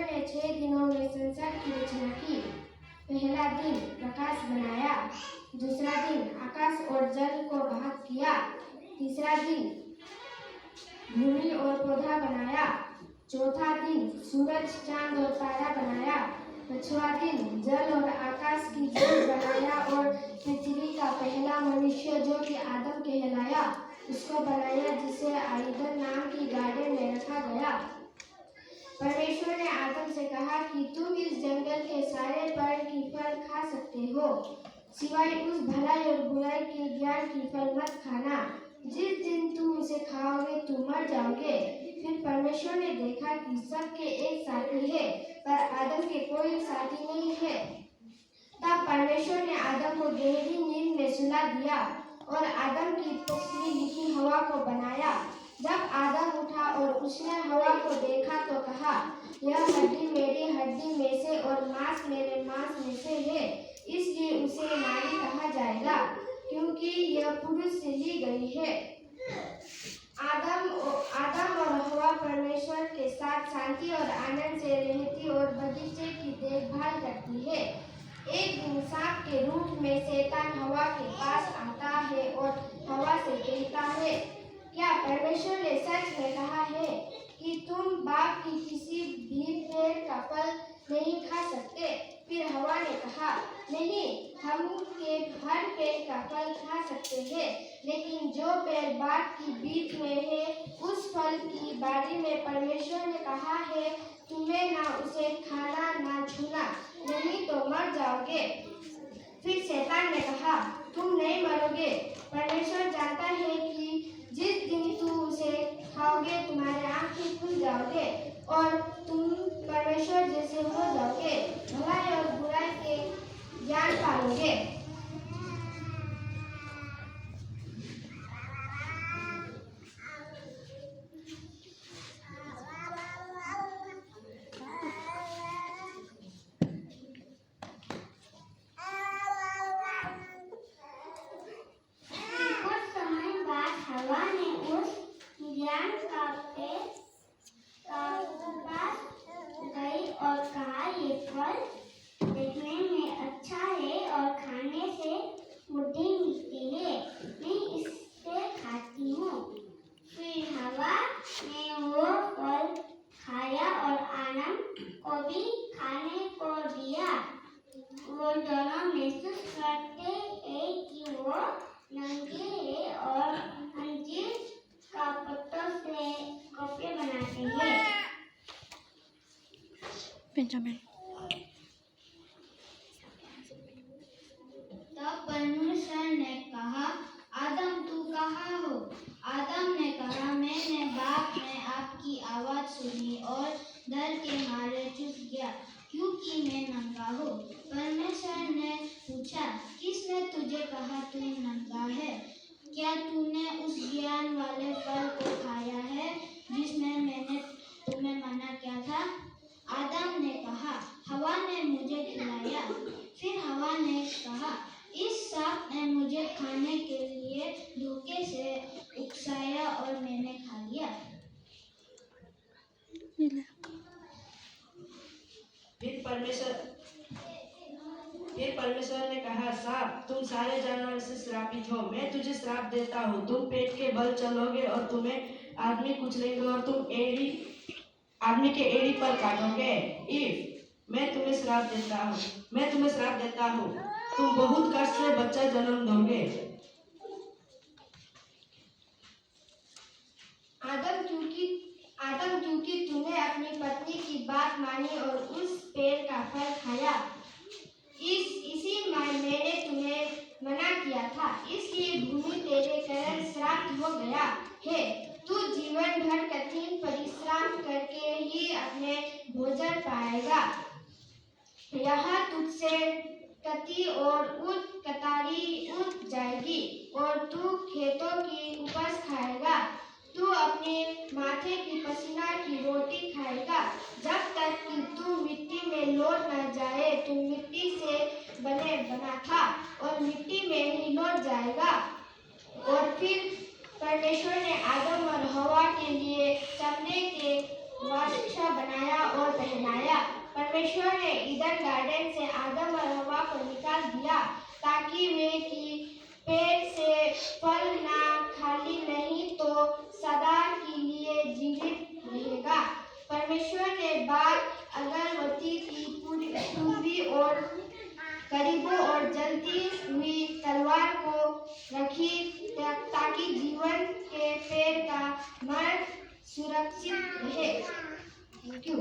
ने 6 दिनों में संसार की रचना की। पहला दिन प्रकाश बनाया, दूसरा दिन आकाश और जल को भाग किया, तीसरा दिन भूमि और पौधा बनाया, चौथा दिन सूरज, चांद और तारा बनाया, पांचवा दिन जल और आकाश की जीव बनाया और पृथ्वी का पहला मनुष्य जो कि आदम कहलाया उसको बनाया, जिसे आदम नाम की गार्डन में रखा गया। परमेश्वर ने आदम से कहा कि तुम इस जंगल के सारे पेड़ की फल खा सकते हो, सिवाय उस भलाई और बुराई के ज्ञान की फल मत खाना। जिस दिन तुम उसे खाओगे तुम मर जाओगे। फिर परमेश्वर ने देखा कि सबके एक साथी है, पर आदम के कोई साथी नहीं है। तब परमेश्वर ने आदम को गहरी नींद में सुला दिया और आदम की पसली लिखी हवा को बनाया। जब आदम उठा और उसने हवा को देखा तो कहा, यह हड्डी मेरी हड्डी में से और मांस मेरे मांस में से है, इसलिए उसे नारी कहा जाएगा, क्योंकि यह पुरुष से ली गई है। आदम और हवा परमेश्वर के साथ शांति और आनंद से रहती और बगीचे की देखभाल करती है। एक दिन सांप के रूप में शैतान हवा के पास आता है और हवा से कहता है, क्या परमेश्वर ने सच में कहा है कि तुम बाग की किसी भी पेड़ का फल नहीं खा सकते? फिर हवा ने कहा, नहीं, हम के हर पेड़ का फल खा सकते हैं, लेकिन जो पेड़ बाग के बीच में है उस फल की बारे में परमेश्वर ने कहा है, तुम्हें ना उसे खाना ना छूना, नहीं तो मर जाओगे। फिर शैतान ने कहा, तुम नहीं मरोगे। परमेश्वर जानता है कि जिस दिन तुम उसे खाओगे तुम्हारे आंखें खुल जाओगे और तुम परमेश्वर जैसे हो जाओगे, भलाई और बुराई के ज्ञान पालोगे। बेंजामिन। तब परमेश्वर ने कहा, आदम तू कहाँ हो? आदम ने कहा, मैंने बाग में आपकी आवाज सुनी और डर के मारे छुप गया, क्योंकि मैं नंगा हूँ। परमेश्वर ने पूछा, किसने तुझे कहा तू नंगा है? क्या तूने उस ज्ञान वाले फल को खाया है जिसमें मैंने तुम्हें मना किया था? आदम ने कहा, हवा ने मुझे खिलाया। फिर हवा ने कहा, इस सांप ने मुझे खाने के लिए धोखे से उकसाया और मैंने खा लिया। फिर परमेश्वर ने कहा, सांप, तुम सारे जानवर से श्रापित हो, मैं तुझे श्राप देता हूँ, तुम पेट के बल चलोगे और तुम्हें आदमी कुचलेंगे और तुम आदमी के एड़ी पर काटोगे। मैं तुम्हें श्राप देता हूँ, तुम बहुत कष्ट से बच्चा जन्म दोगे। आदम क्योंकि तूने अपनी पत्नी की बात मानी और उस पेड़ का फल खाया, इसी मैंने तुम्हें मना किया था, इसलिए भूमि तेरे कारण श्रापित हो गया है। तू जीवन भर कठिन परिश्रम करके ही अपने भोजन पाएगा। यहाँ तुझसे कती और कतारी उठ जाएगी और तू खेतों की उपज खाएगा। तू अपने माथे की पसीना की रोटी खाएगा, जब तक कि तू मिट्टी में लौट न जाए। तू मिट्टी से बना था और मिट्टी में ही लौट जाएगा। और फिर परमेश्वर ने आदम और हवा के लिए चमड़े के वासक बनाया और पहनाया। परमेश्वर ने ईदन गार्डन से आदम और हवा को निकाल दिया ताकि वे कि पेड़ से फल ना खाली नहीं तो सदा के लिए जीवित रहेगा। परमेश्वर ने बाग अगरबत्ती की पूर्वी और करीबों और जलती हुई तलवार को रखी ताकि जीवन के पेड़ का मर्द सुरक्षित रहे। Thank you.